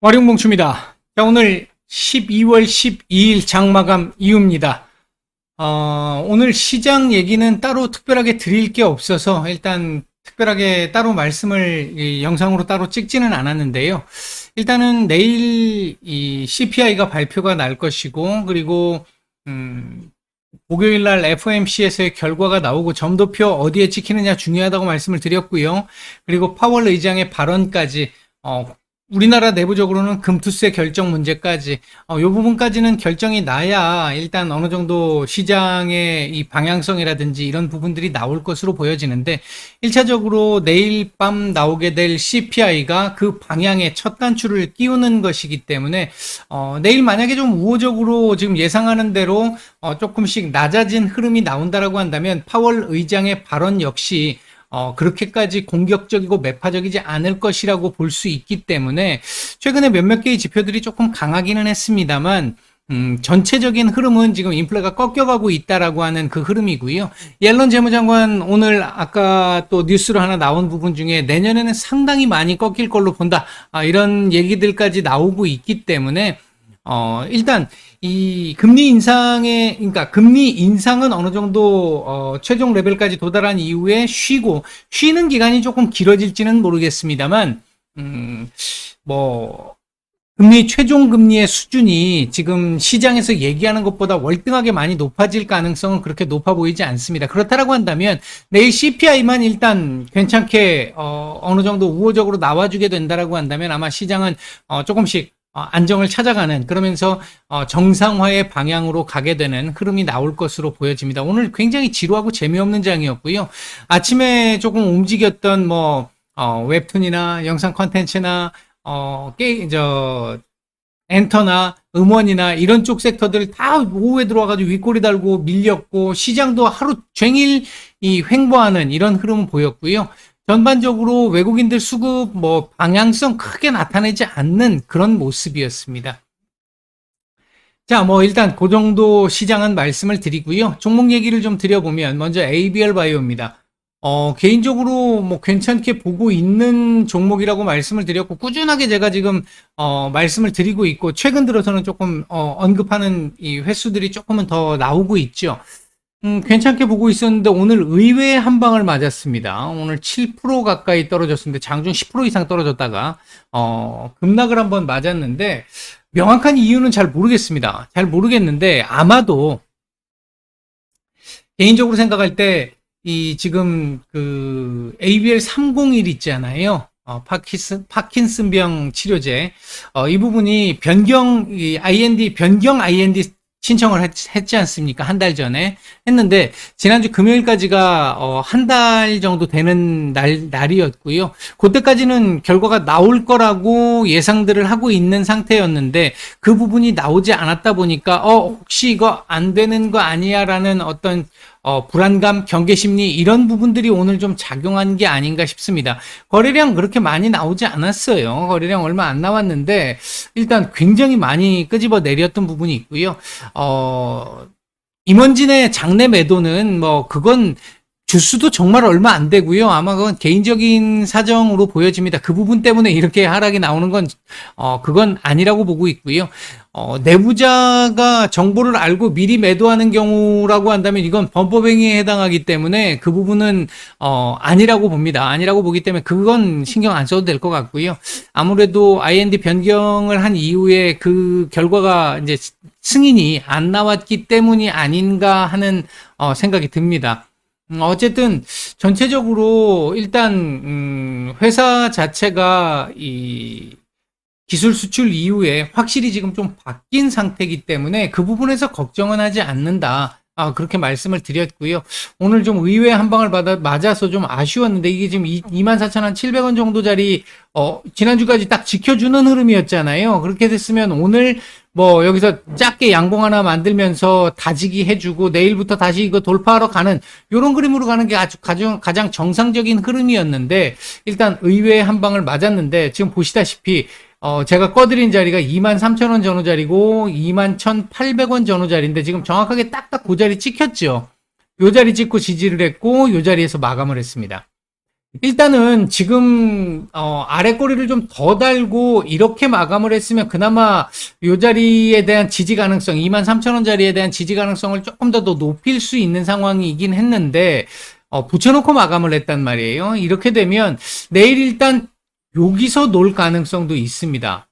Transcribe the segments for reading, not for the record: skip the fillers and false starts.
와룡봉추입니다. 자, 오늘 12월 12일 장마감 이후입니다. 오늘 시장 얘기는 따로 특별하게 드릴 게 없어서 일단 특별하게 따로 말씀을 이 영상으로 따로 찍지는 않았는데요. 일단은 내일 이 CPI가 발표가 날 것이고, 그리고 목요일 날 FOMC에서의 결과가 나오고 점도표 어디에 찍히느냐 중요하다고 말씀을 드렸고요. 그리고 파월 의장의 발언까지 우리나라 내부적으로는 금투세 결정 문제까지 이 부분까지는 결정이 나야 일단 어느 정도 시장의 이 방향성이라든지 이런 부분들이 나올 것으로 보여지는데, 1차적으로 내일 밤 나오게 될 CPI가 그 방향의 첫 단추를 끼우는 것이기 때문에 내일 만약에 좀 우호적으로 지금 예상하는 대로 조금씩 낮아진 흐름이 나온다라고 한다면 파월 의장의 발언 역시 그렇게까지 공격적이고 매파적이지 않을 것이라고 볼 수 있기 때문에 최근에 몇몇 개의 지표들이 조금 강하기는 했습니다만, 전체적인 흐름은 지금 인플레가 꺾여가고 있다라고 하는 그 흐름이고요. 옐런 재무장관 오늘 아까 또 뉴스로 하나 나온 부분 중에 내년에는 상당히 많이 꺾일 걸로 본다. 이런 얘기들까지 나오고 있기 때문에 일단 이 그러니까 금리 인상은 어느 정도 최종 레벨까지 도달한 이후에 쉬는 기간이 조금 길어질지는 모르겠습니다만, 뭐 최종 금리의 수준이 지금 시장에서 얘기하는 것보다 월등하게 많이 높아질 가능성은 그렇게 높아 보이지 않습니다. 그렇다라고 한다면 내일 CPI만 일단 괜찮게 어느 정도 우호적으로 나와주게 된다라고 한다면 아마 시장은 조금씩 안정을 찾아가는, 그러면서 정상화의 방향으로 가게 되는 흐름이 나올 것으로 보여집니다. 오늘 굉장히 지루하고 재미없는 장이었고요. 아침에 조금 움직였던 웹툰이나 영상 콘텐츠나 엔터나 음원이나 이런 쪽 섹터들 다 오후에 들어와가지고 윗꼬리 달고 밀렸고, 시장도 하루 종일 이 횡보하는 이런 흐름은 보였고요. 전반적으로 외국인들 수급 방향성 크게 나타내지 않는 그런 모습이었습니다. 자, 일단 그 정도 시장은 말씀을 드리고요. 종목 얘기를 좀 드려보면 먼저 ABL 바이오입니다. 개인적으로 괜찮게 보고 있는 종목이라고 말씀을 드렸고, 꾸준하게 제가 지금 말씀을 드리고 있고, 최근 들어서는 조금 언급하는 이 횟수들이 조금은 더 나오고 있죠. 괜찮게 보고 있었는데 오늘 의외의 한 방을 맞았습니다. 오늘 7% 가까이 떨어졌는데 장중 10% 이상 떨어졌다가 급락을 한번 맞았는데, 명확한 이유는 잘 모르겠습니다. 잘 모르겠는데 아마도 개인적으로 생각할 때 이 지금 그 ABL 301 있잖아요. 파킨슨병 치료제. 이 부분이 변경 IND 신청을 했지 않습니까? 한 달 전에 했는데, 지난주 금요일까지가 한 달 정도 되는 날이었고요. 그때까지는 결과가 나올 거라고 예상들을 하고 있는 상태였는데, 그 부분이 나오지 않았다 보니까 혹시 이거 안 되는 거 아니야라는 어떤 불안감, 경계심리, 이런 부분들이 오늘 좀 작용한 게 아닌가 싶습니다. 거래량 그렇게 많이 나오지 않았어요. 거래량 얼마 안 나왔는데 일단 굉장히 많이 끄집어 내렸던 부분이 있고요. 임원진의 장내 매도는 그건 주수도 정말 얼마 안 되고요. 아마 그건 개인적인 사정으로 보여집니다. 그 부분 때문에 이렇게 하락이 나오는 건 그건 아니라고 보고 있고요. 내부자가 정보를 알고 미리 매도하는 경우라고 한다면 이건 범법행위에 해당하기 때문에 그 부분은 아니라고 봅니다. 아니라고 보기 때문에 그건 신경 안 써도 될 것 같고요. 아무래도 IND 변경을 한 이후에 그 결과가 이제 승인이 안 나왔기 때문이 아닌가 하는 생각이 듭니다. 어쨌든 전체적으로 일단 회사 자체가 이 기술 수출 이후에 확실히 지금 좀 바뀐 상태이기 때문에 그 부분에서 걱정은 하지 않는다. 그렇게 말씀을 드렸고요. 오늘 좀 의외의 한 방을 맞아서 좀 아쉬웠는데, 이게 지금 24,700원 정도짜리 지난주까지 딱 지켜주는 흐름이었잖아요. 그렇게 됐으면 오늘 여기서 작게 양봉 하나 만들면서 다지기 해주고 내일부터 다시 이거 돌파하러 가는 요런 그림으로 가는 게 아주 가장 정상적인 흐름이었는데, 일단 의외의 한 방을 맞았는데 지금 보시다시피 제가 꺼드린 자리가 23,000원 전후 자리고 21,800원 전후 자리인데 지금 정확하게 딱딱 그 자리 찍혔죠. 요 자리 찍고 지지를 했고 요 자리에서 마감을 했습니다. 일단은 지금 아래 꼬리를 좀 더 달고 이렇게 마감을 했으면 그나마 요 자리에 대한 지지 가능성, 23,000원 자리에 대한 지지 가능성을 조금 더 높일 수 있는 상황이긴 했는데 붙여놓고 마감을 했단 말이에요. 이렇게 되면 내일 일단 여기서 놀 가능성도 있습니다.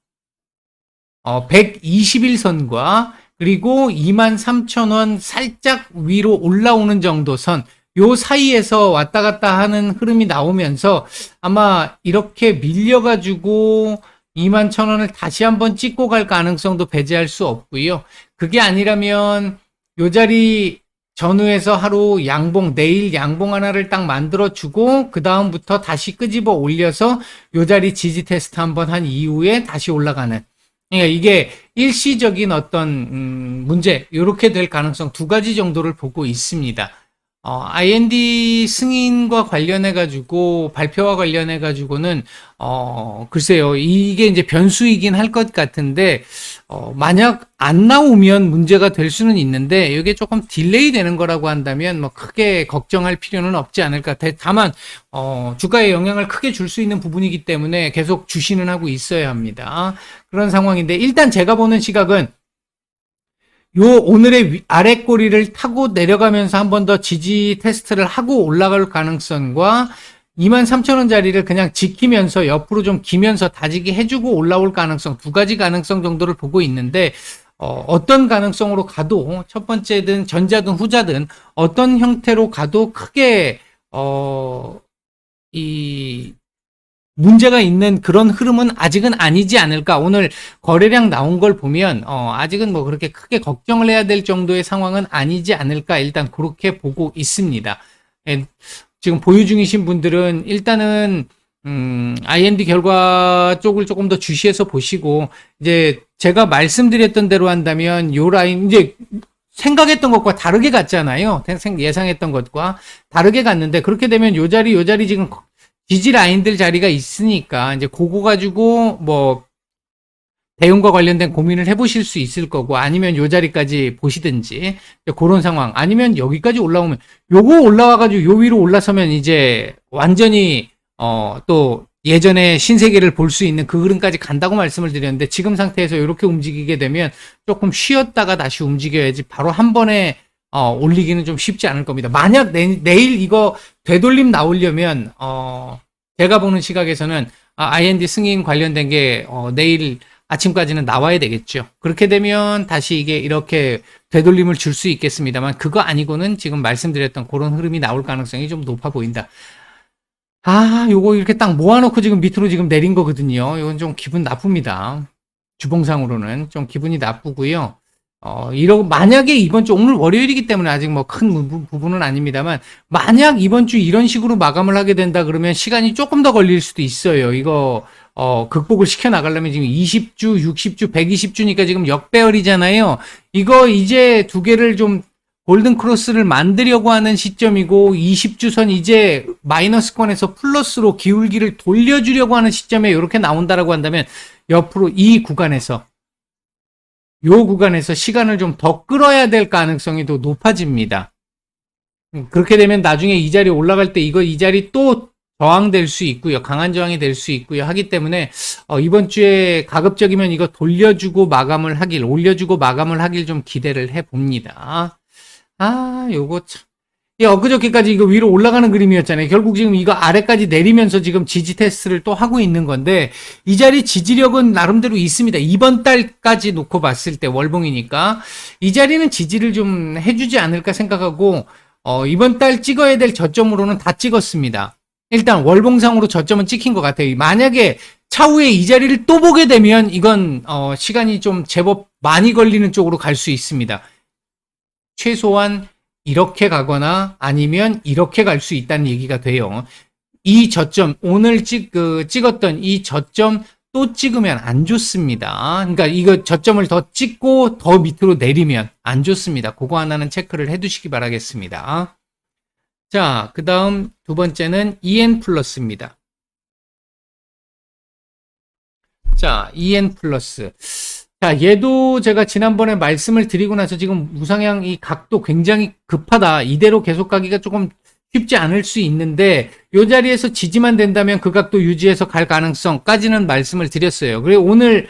121선과 그리고 23,000원 살짝 위로 올라오는 정도 선, 요 사이에서 왔다 갔다 하는 흐름이 나오면서 아마 이렇게 밀려가지고 21,000원을 다시 한번 찍고 갈 가능성도 배제할 수 없고요. 그게 아니라면 요 자리 전후에서 하루 양봉, 내일 양봉 하나를 딱 만들어주고 그 다음부터 다시 끄집어 올려서 요 자리 지지 테스트 한번 한 이후에 다시 올라가는, 그러니까 이게 일시적인 어떤 문제, 이렇게 될 가능성 두 가지 정도를 보고 있습니다. IND 승인과 관련해가지고, 발표와 관련해가지고는, 글쎄요, 이게 이제 변수이긴 할 것 같은데, 만약 안 나오면 문제가 될 수는 있는데, 이게 조금 딜레이 되는 거라고 한다면, 뭐, 크게 걱정할 필요는 없지 않을까. 다만, 주가에 영향을 크게 줄 수 있는 부분이기 때문에 계속 주시는 하고 있어야 합니다. 그런 상황인데, 일단 제가 보는 시각은, 요 오늘의 아래 꼬리를 타고 내려가면서 한 번 더 지지 테스트를 하고 올라갈 가능성과 23,000원 자리를 그냥 지키면서 옆으로 좀 기면서 다지기 해주고 올라올 가능성, 두 가지 가능성 정도를 보고 있는데, 어떤 가능성으로 가도 첫 번째든 전자든 후자든 어떤 형태로 가도 크게 이 문제가 있는 그런 흐름은 아직은 아니지 않을까. 오늘 거래량 나온 걸 보면 아직은 뭐 그렇게 크게 걱정을 해야 될 정도의 상황은 아니지 않을까. 일단 그렇게 보고 있습니다. 예, 지금 보유 중이신 분들은 일단은 IND 결과 쪽을 조금 더 주시해서 보시고, 이제 제가 말씀드렸던 대로 한다면 요 라인 이제 생각했던 것과 다르게 갔잖아요. 예상했던 것과 다르게 갔는데, 그렇게 되면 요 자리 지금 지지 라인들 자리가 있으니까 이제 그거 가지고 뭐 대응과 관련된 고민을 해보실 수 있을 거고, 아니면 요 자리까지 보시든지 그런 상황, 아니면 여기까지 올라오면 요거 올라와가지고 요 위로 올라서면 이제 완전히 또 예전에 신세계를 볼 수 있는 그 흐름까지 간다고 말씀을 드렸는데, 지금 상태에서 이렇게 움직이게 되면 조금 쉬었다가 다시 움직여야지 바로 한 번에 올리기는 좀 쉽지 않을 겁니다. 만약 내일 이거 되돌림 나오려면 제가 보는 시각에서는 IND 승인 관련된 게 내일 아침까지는 나와야 되겠죠. 그렇게 되면 다시 이게 이렇게 되돌림을 줄 수 있겠습니다만, 그거 아니고는 지금 말씀드렸던 그런 흐름이 나올 가능성이 좀 높아 보인다. 요거 이렇게 딱 모아놓고 지금 밑으로 지금 내린 거거든요. 이건 좀 기분 나쁩니다. 주봉상으로는 좀 기분이 나쁘고요. 만약에 이번 주, 오늘 월요일이기 때문에 아직 뭐 큰 부분은 아닙니다만, 만약 이번 주 이런 식으로 마감을 하게 된다 그러면 시간이 조금 더 걸릴 수도 있어요. 이거, 극복을 시켜 나가려면 지금 20주, 60주, 120주니까 지금 역배열이잖아요. 이거 이제 두 개를 좀 골든 크로스를 만들려고 하는 시점이고, 20주선 이제 마이너스권에서 플러스로 기울기를 돌려주려고 하는 시점에 이렇게 나온다라고 한다면, 옆으로 이 구간에서 요 구간에서 시간을 좀 더 끌어야 될 가능성이 더 높아집니다. 그렇게 되면 나중에 이 자리 올라갈 때 이 자리 또 저항될 수 있고요. 강한 저항이 될 수 있고요. 하기 때문에 이번 주에 가급적이면 이거 올려주고 마감을 하길 좀 기대를 해봅니다. 요거 참. 엊그저께까지 이거 위로 올라가는 그림이었잖아요. 결국 지금 이거 아래까지 내리면서 지금 지지 테스트를 또 하고 있는 건데, 이 자리 지지력은 나름대로 있습니다. 이번 달까지 놓고 봤을 때 월봉이니까 이 자리는 지지를 좀 해주지 않을까 생각하고, 이번 달 찍어야 될 저점으로는 다 찍었습니다. 일단 월봉상으로 저점은 찍힌 것 같아요. 만약에 차후에 이 자리를 또 보게 되면 이건 시간이 좀 제법 많이 걸리는 쪽으로 갈 수 있습니다. 최소한 이렇게 가거나 아니면 이렇게 갈 수 있다는 얘기가 돼요. 이 저점, 오늘 찍었던 이 저점 또 찍으면 안 좋습니다. 그러니까 이거 저점을 더 찍고 더 밑으로 내리면 안 좋습니다. 그거 하나는 체크를 해 두시기 바라겠습니다. 자, 그 다음 두 번째는 EN 플러스입니다. 자, EN 플러스. 자, 얘도 제가 지난번에 말씀을 드리고 나서 지금 우상향 이 각도 굉장히 급하다. 이대로 계속 가기가 조금 쉽지 않을 수 있는데 이 자리에서 지지만 된다면 그 각도 유지해서 갈 가능성까지는 말씀을 드렸어요. 그리고 오늘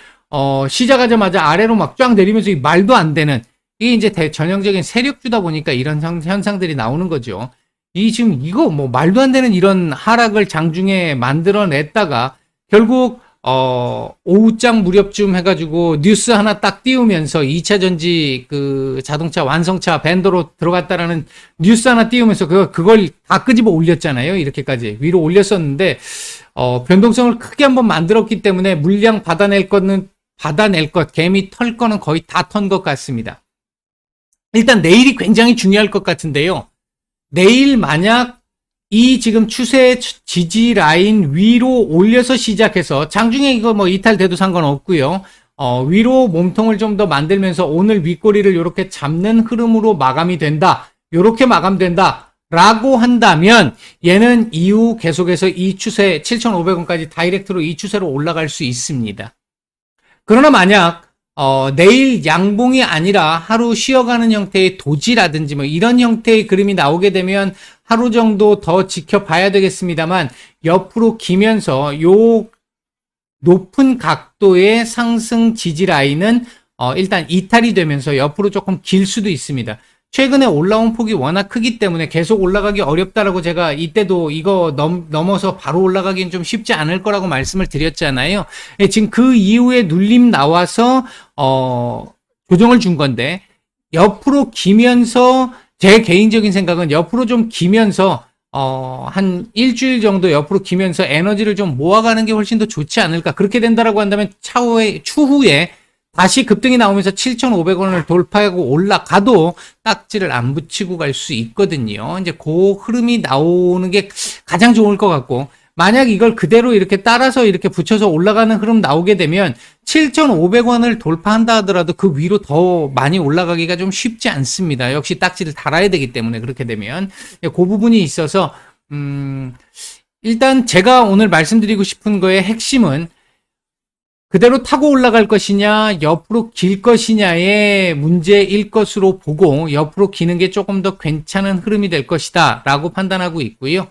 시작하자마자 아래로 막 쫙 내리면서 이 말도 안 되는 이게 이제 전형적인 세력주다 보니까 이런 현상들이 나오는 거죠. 이 지금 이거 뭐 말도 안 되는 이런 하락을 장중에 만들어냈다가 결국 오후장 무렵쯤 해가지고 뉴스 하나 딱 띄우면서 2차 전지 그 자동차 완성차 밴더로 들어갔다라는 뉴스 하나 띄우면서 그걸 다 끄집어 올렸잖아요. 이렇게까지 위로 올렸었는데 변동성을 크게 한번 만들었기 때문에 물량 받아낼 것, 개미 털 거는 거의 다 턴 것 같습니다. 일단 내일이 굉장히 중요할 것 같은데요. 내일 만약 이 지금 추세 지지 라인 위로 올려서 시작해서 장중에 이거 뭐 이탈돼도 상관없고요. 위로 몸통을 좀 더 만들면서 오늘 윗꼬리를 이렇게 잡는 흐름으로 마감이 된다. 이렇게 마감된다. 라고 한다면 얘는 이후 계속해서 이 추세 7,500원까지 다이렉트로 이 추세로 올라갈 수 있습니다. 그러나 만약 내일 양봉이 아니라 하루 쉬어가는 형태의 도지라든지 뭐 이런 형태의 그림이 나오게 되면 하루 정도 더 지켜봐야 되겠습니다만 옆으로 기면서 요 높은 각도의 상승 지지 라인은 일단 이탈이 되면서 옆으로 조금 길 수도 있습니다. 최근에 올라온 폭이 워낙 크기 때문에 계속 올라가기 어렵다라고 제가 이때도 이거 넘어서 바로 올라가기는 좀 쉽지 않을 거라고 말씀을 드렸잖아요. 지금 그 이후에 눌림 나와서 조정을 준 건데 옆으로 기면서 제 개인적인 생각은 옆으로 좀 기면서 한 일주일 정도 옆으로 기면서 에너지를 좀 모아가는 게 훨씬 더 좋지 않을까. 그렇게 된다라고 한다면 추후에 다시 급등이 나오면서 7,500원을 돌파하고 올라가도 딱지를 안 붙이고 갈 수 있거든요. 이제 그 흐름이 나오는 게 가장 좋을 것 같고, 만약 이걸 그대로 이렇게 따라서 이렇게 붙여서 올라가는 흐름 나오게 되면 7,500원을 돌파한다 하더라도 그 위로 더 많이 올라가기가 좀 쉽지 않습니다. 역시 딱지를 달아야 되기 때문에 그렇게 되면 그 부분이 있어서 일단 제가 오늘 말씀드리고 싶은 거의 핵심은 그대로 타고 올라갈 것이냐, 옆으로 길 것이냐의 문제일 것으로 보고, 옆으로 기는 게 조금 더 괜찮은 흐름이 될 것이다, 라고 판단하고 있고요.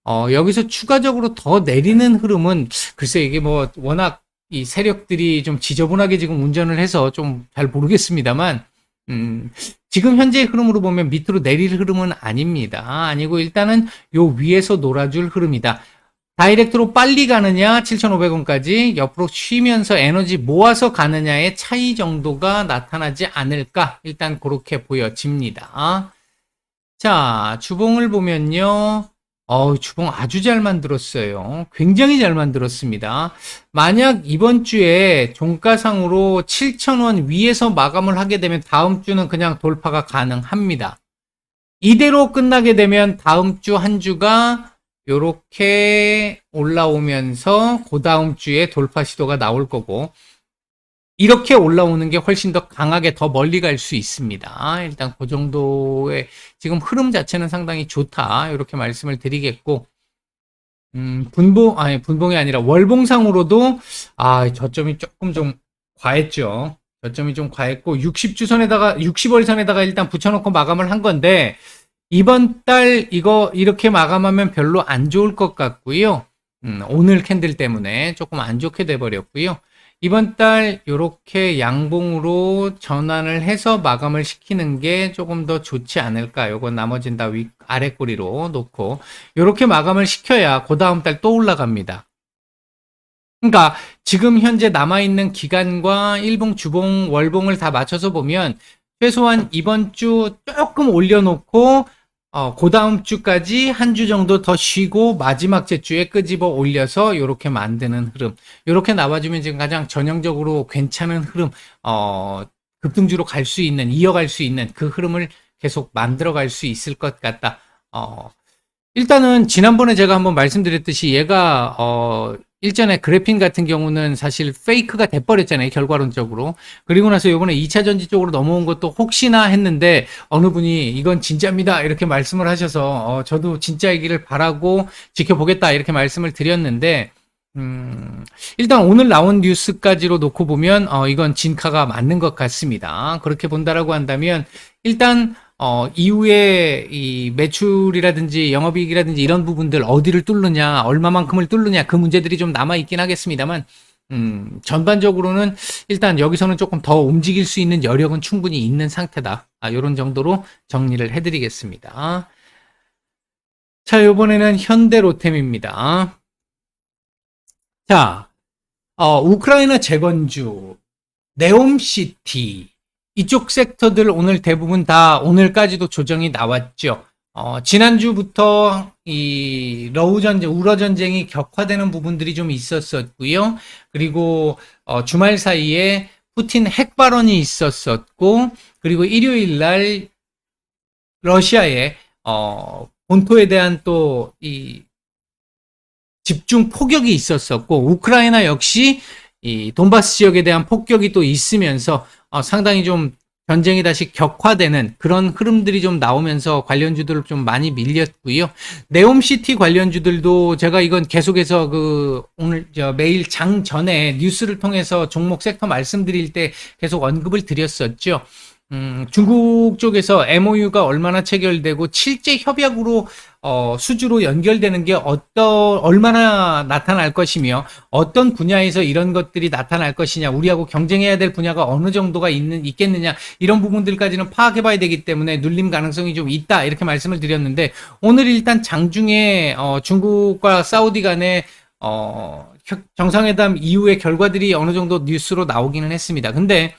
여기서 추가적으로 더 내리는 흐름은, 글쎄 이게 뭐, 워낙 이 세력들이 좀 지저분하게 지금 운전을 해서 좀 잘 모르겠습니다만, 지금 현재의 흐름으로 보면 밑으로 내릴 흐름은 아닙니다. 아니고 일단은 요 위에서 놀아줄 흐름이다. 다이렉트로 빨리 가느냐 7,500원까지 옆으로 쉬면서 에너지 모아서 가느냐의 차이 정도가 나타나지 않을까 일단 그렇게 보여집니다. 자, 주봉을 보면요. 주봉 아주 잘 만들었어요. 굉장히 잘 만들었습니다. 만약 이번 주에 종가상으로 7,000원 위에서 마감을 하게 되면 다음 주는 그냥 돌파가 가능합니다. 이대로 끝나게 되면 다음 주 한 주가 요렇게 올라오면서 그 다음 주에 돌파 시도가 나올 거고 이렇게 올라오는 게 훨씬 더 강하게 더 멀리 갈 수 있습니다. 일단 그 정도의 지금 흐름 자체는 상당히 좋다 이렇게 말씀을 드리겠고 분봉이 아니라 월봉상으로도 저점이 조금 좀 과했죠. 저점이 좀 과했고 60월 선에다가 일단 붙여놓고 마감을 한 건데 이번 달 이거 이렇게 마감하면 별로 안 좋을 것 같고요. 오늘 캔들 때문에 조금 안 좋게 돼버렸고요. 이번 달 이렇게 양봉으로 전환을 해서 마감을 시키는 게 조금 더 좋지 않을까. 요건 나머지는 다 아래 꼬리로 놓고 이렇게 마감을 시켜야 그 다음 달 또 올라갑니다. 그러니까 지금 현재 남아있는 기간과 일봉, 주봉, 월봉을 다 맞춰서 보면 최소한 이번 주 조금 올려놓고 그 다음 주까지 한 주 정도 더 쉬고 마지막 주에 끄집어 올려서 이렇게 만드는 흐름. 이렇게 나와주면 지금 가장 전형적으로 괜찮은 흐름, 급등주로 갈 수 있는, 이어갈 수 있는 그 흐름을 계속 만들어 갈 수 있을 것 같다. 일단은 지난번에 제가 한번 말씀드렸듯이 얘가 일전에 그래핀 같은 경우는 사실 페이크가 돼버렸잖아요, 결과론적으로. 그리고 나서 이번에 2차 전지 쪽으로 넘어온 것도 혹시나 했는데 어느 분이 이건 진짜입니다 이렇게 말씀을 하셔서 저도 진짜이기를 바라고 지켜보겠다 이렇게 말씀을 드렸는데 일단 오늘 나온 뉴스까지로 놓고 보면 이건 진카가 맞는 것 같습니다. 그렇게 본다라고 한다면 일단 이후에 이 매출이라든지 영업이익이라든지 이런 부분들 어디를 뚫느냐, 얼마만큼을 뚫느냐, 그 문제들이 좀 남아있긴 하겠습니다만, 전반적으로는 일단 여기서는 조금 더 움직일 수 있는 여력은 충분히 있는 상태다. 요런 정도로 정리를 해드리겠습니다. 자, 요번에는 현대로템입니다. 자, 우크라이나 재건주, 네옴시티, 이쪽 섹터들 오늘 대부분 다 오늘까지도 조정이 나왔죠. 지난주부터 이 우러 전쟁이 격화되는 부분들이 좀 있었었고요. 그리고 주말 사이에 푸틴 핵 발언이 있었었고, 그리고 일요일 날 러시아의 본토에 대한 또 이 집중 폭격이 있었었고, 우크라이나 역시 이 돈바스 지역에 대한 폭격이 또 있으면서 상당히 좀 전쟁이 다시 격화되는 그런 흐름들이 좀 나오면서 관련주들을 좀 많이 밀렸고요. 네옴시티 관련주들도 제가 이건 계속해서 오늘 매일 장 전에 뉴스를 통해서 종목 섹터 말씀드릴 때 계속 언급을 드렸었죠. 중국 쪽에서 MOU가 얼마나 체결되고 실제 협약으로 수주로 연결되는 게 얼마나 나타날 것이며 어떤 분야에서 이런 것들이 나타날 것이냐, 우리하고 경쟁해야 될 분야가 어느 정도가 있겠느냐, 이런 부분들까지는 파악해 봐야 되기 때문에 눌림 가능성이 좀 있다, 이렇게 말씀을 드렸는데, 오늘 일단 장중에 중국과 사우디 간의 정상회담 이후의 결과들이 어느 정도 뉴스로 나오기는 했습니다. 근데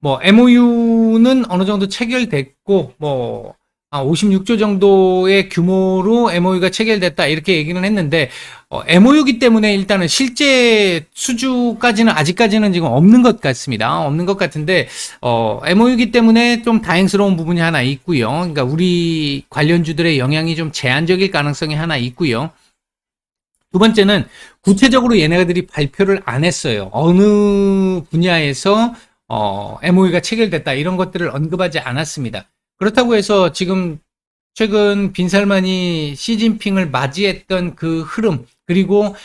MOU는 어느 정도 체결됐고, 56조 정도의 규모로 MOU가 체결됐다, 이렇게 얘기는 했는데, MOU이기 때문에 일단은 실제 수주까지는 아직까지는 지금 없는 것 같습니다. 없는 것 같은데, MOU이기 때문에 좀 다행스러운 부분이 하나 있고요. 그러니까 우리 관련주들의 영향이 좀 제한적일 가능성이 하나 있고요. 두 번째는 구체적으로 얘네들이 발표를 안 했어요. 어느 분야에서 MOU가 체결됐다, 이런 것들을 언급하지 않았습니다. 그렇다고 해서 지금 최근 빈살만이 시진핑을 맞이했던 그 흐름, 그리고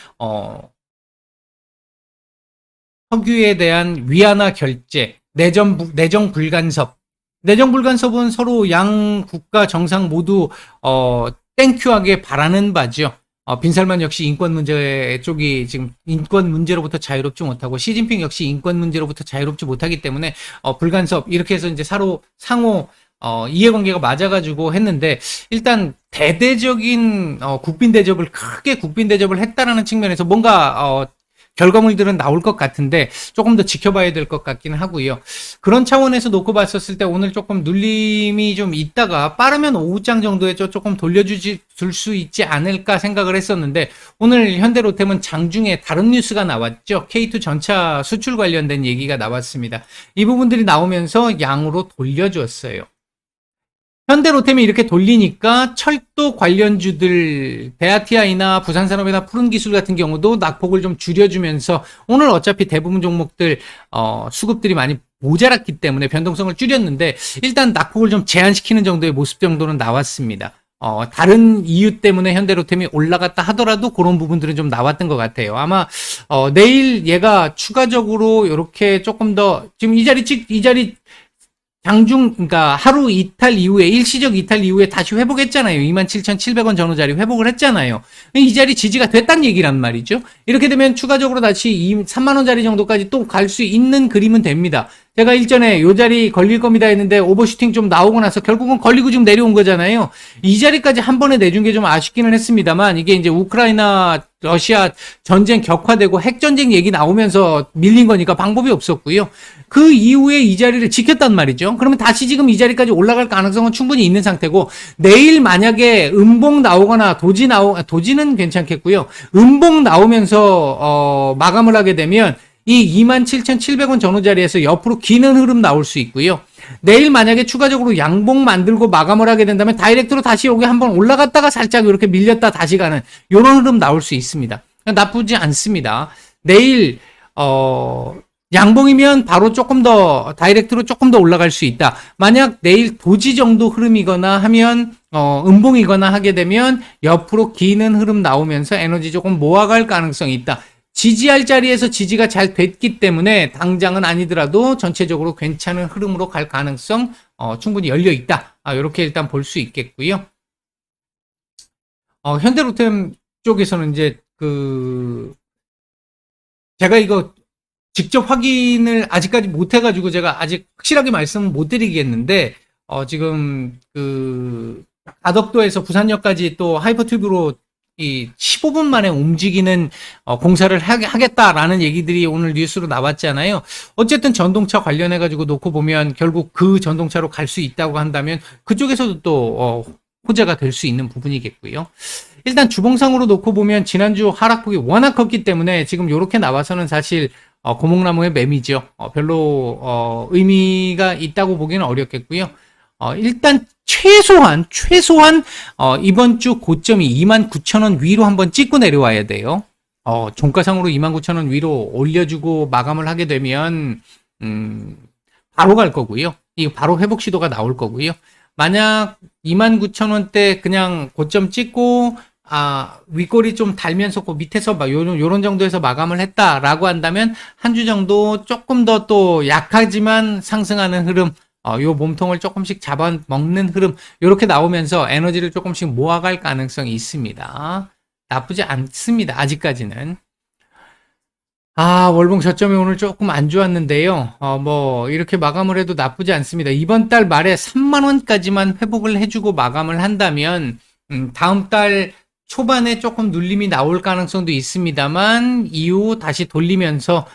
석유에 대한 위안화 결제, 내정 불간섭은 서로 양 국가 정상 모두 땡큐하게 바라는 바죠. 빈살만 역시 인권 문제 쪽이 지금 인권 문제로부터 자유롭지 못하고, 시진핑 역시 인권 문제로부터 자유롭지 못하기 때문에 불간섭, 이렇게 해서 이제 상호 이해관계가 맞아가지고 했는데, 일단 대대적인 국빈 대접을 크게 국빈 대접을 했다라는 측면에서 뭔가 결과물들은 나올 것 같은데 조금 더 지켜봐야 될 것 같긴 하고요. 그런 차원에서 놓고 봤었을 때 오늘 조금 눌림이 좀 있다가 빠르면 오후장 정도에 조금 돌려줄 수 있지 않을까 생각을 했었는데, 오늘 현대로템은 장중에 다른 뉴스가 나왔죠. K2 전차 수출 관련된 얘기가 나왔습니다. 이 부분들이 나오면서 양으로 돌려줬어요. 현대로템이 이렇게 돌리니까 철도 관련주들, 베아티아이나 부산산업이나 푸른기술 같은 경우도 낙폭을 좀 줄여주면서, 오늘 어차피 대부분 종목들 수급들이 많이 모자랐기 때문에 변동성을 줄였는데, 일단 낙폭을 좀 제한시키는 정도의 모습 정도는 나왔습니다. 다른 이유 때문에 현대로템이 올라갔다 하더라도 그런 부분들은 좀 나왔던 것 같아요. 아마 내일 얘가 추가적으로 이렇게 조금 더, 지금 이 자리 장중, 그러니까 하루 이탈 이후에, 일시적 이탈 이후에 다시 회복했잖아요. 27,700원 전후 자리 회복을 했잖아요. 이 자리 지지가 됐단 얘기란 말이죠. 이렇게 되면 추가적으로 다시 3만원 자리 정도까지 또 갈 수 있는 그림은 됩니다. 제가 일전에 요 자리 걸릴 겁니다 했는데 오버슈팅 좀 나오고 나서 결국은 걸리고 지금 내려온 거잖아요. 이 자리까지 한 번에 내준 게 좀 아쉽기는 했습니다만, 이게 이제 우크라이나 러시아 전쟁 격화되고 핵전쟁 얘기 나오면서 밀린 거니까 방법이 없었고요. 그 이후에 이 자리를 지켰단 말이죠. 그러면 다시 지금 이 자리까지 올라갈 가능성은 충분히 있는 상태고, 내일 만약에 음봉 나오거나 도지는 괜찮겠고요. 음봉 나오면서 마감을 하게 되면 이 27,700원 전후 자리에서 옆으로 기는 흐름 나올 수 있고요. 내일 만약에 추가적으로 양봉 만들고 마감을 하게 된다면 다이렉트로 다시 여기 한번 올라갔다가 살짝 이렇게 밀렸다 다시 가는 이런 흐름 나올 수 있습니다. 나쁘지 않습니다. 내일 양봉이면 바로 조금 더 다이렉트로 조금 더 올라갈 수 있다. 만약 내일 도지 정도 흐름이거나 하면 음봉이거나 하게 되면 옆으로 기는 흐름 나오면서 에너지 조금 모아갈 가능성이 있다. 지지할 자리에서 지지가 잘 됐기 때문에 당장은 아니더라도 전체적으로 괜찮은 흐름으로 갈 가능성 충분히 열려 있다. 이렇게 일단 볼 수 있겠고요. 현대로템 쪽에서는 이제 제가 이거 직접 확인을 아직까지 못 해가지고 제가 아직 확실하게 말씀을 못 드리겠는데, 지금 가덕도에서 부산역까지 또 하이퍼튜브로 이 15분 만에 움직이는 공사를 하겠다라는 얘기들이 오늘 뉴스로 나왔잖아요. 어쨌든 전동차 관련해가지고 놓고 보면 결국 그 전동차로 갈 수 있다고 한다면 그쪽에서도 또 호재가 될 수 있는 부분이겠고요. 일단 주봉상으로 놓고 보면 지난주 하락폭이 워낙 컸기 때문에 지금 이렇게 나와서는 사실 고목나무의 매미죠. 별로 의미가 있다고 보기는 어렵겠고요. 일단 최소한 이번 주 고점이 29,000원 위로 한번 찍고 내려와야 돼요. 종가상으로 29,000원 위로 올려주고 마감을 하게 되면 바로 갈 거고요. 이 바로 회복 시도가 나올 거고요. 만약 29,000원대 그냥 고점 찍고 윗꼬리 좀 달면서 그 밑에서 막 요런 정도에서 마감을 했다라고 한다면 한 주 정도 조금 더 또 약하지만 상승하는 흐름, 요 몸통을 조금씩 잡아먹는 흐름, 요렇게 나오면서 에너지를 조금씩 모아갈 가능성이 있습니다. 나쁘지 않습니다. 아직까지는. 월봉 저점이 오늘 조금 안 좋았는데요. 이렇게 마감을 해도 나쁘지 않습니다. 이번 달 말에 3만원까지만 회복을 해주고 마감을 한다면, 다음 달 초반에 조금 눌림이 나올 가능성도 있습니다만, 이후 다시 돌리면서,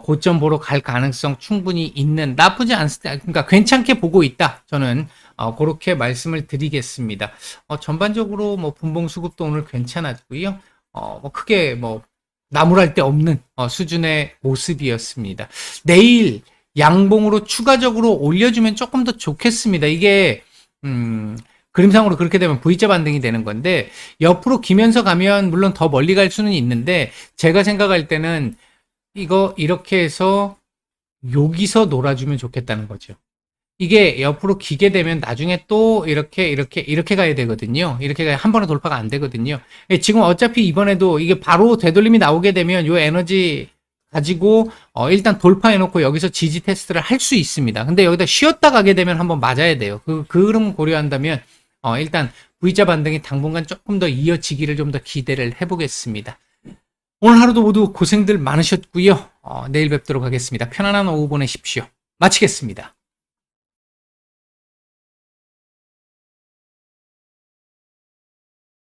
고점 보러 갈 가능성 충분히 있는, 나쁘지 않습니다. 그러니까 괜찮게 보고 있다. 저는, 그렇게 말씀을 드리겠습니다. 전반적으로 분봉 수급도 오늘 괜찮았고요. 크게 나무랄 데 없는 수준의 모습이었습니다. 내일 양봉으로 추가적으로 올려주면 조금 더 좋겠습니다. 이게 그림상으로 그렇게 되면 V자 반등이 되는 건데 옆으로 기면서 가면 물론 더 멀리 갈 수는 있는데 제가 생각할 때는 이거 이렇게 해서 여기서 놀아주면 좋겠다는 거죠. 이게 옆으로 기게 되면 나중에 또 이렇게 가야 되거든요. 이렇게 가야 한 번에 돌파가 안 되거든요. 지금 어차피 이번에도 이게 바로 되돌림이 나오게 되면 요 에너지 가지고 일단 돌파해 놓고 여기서 지지 테스트를 할 수 있습니다. 근데 여기다 쉬었다 가게 되면 한번 맞아야 돼요. 그 흐름 고려한다면 일단 V자 반등이 당분간 조금 더 이어지기를 좀 더 기대를 해보겠습니다. 오늘 하루도 모두 고생들 많으셨고요. 내일 뵙도록 하겠습니다. 편안한 오후 보내십시오. 마치겠습니다.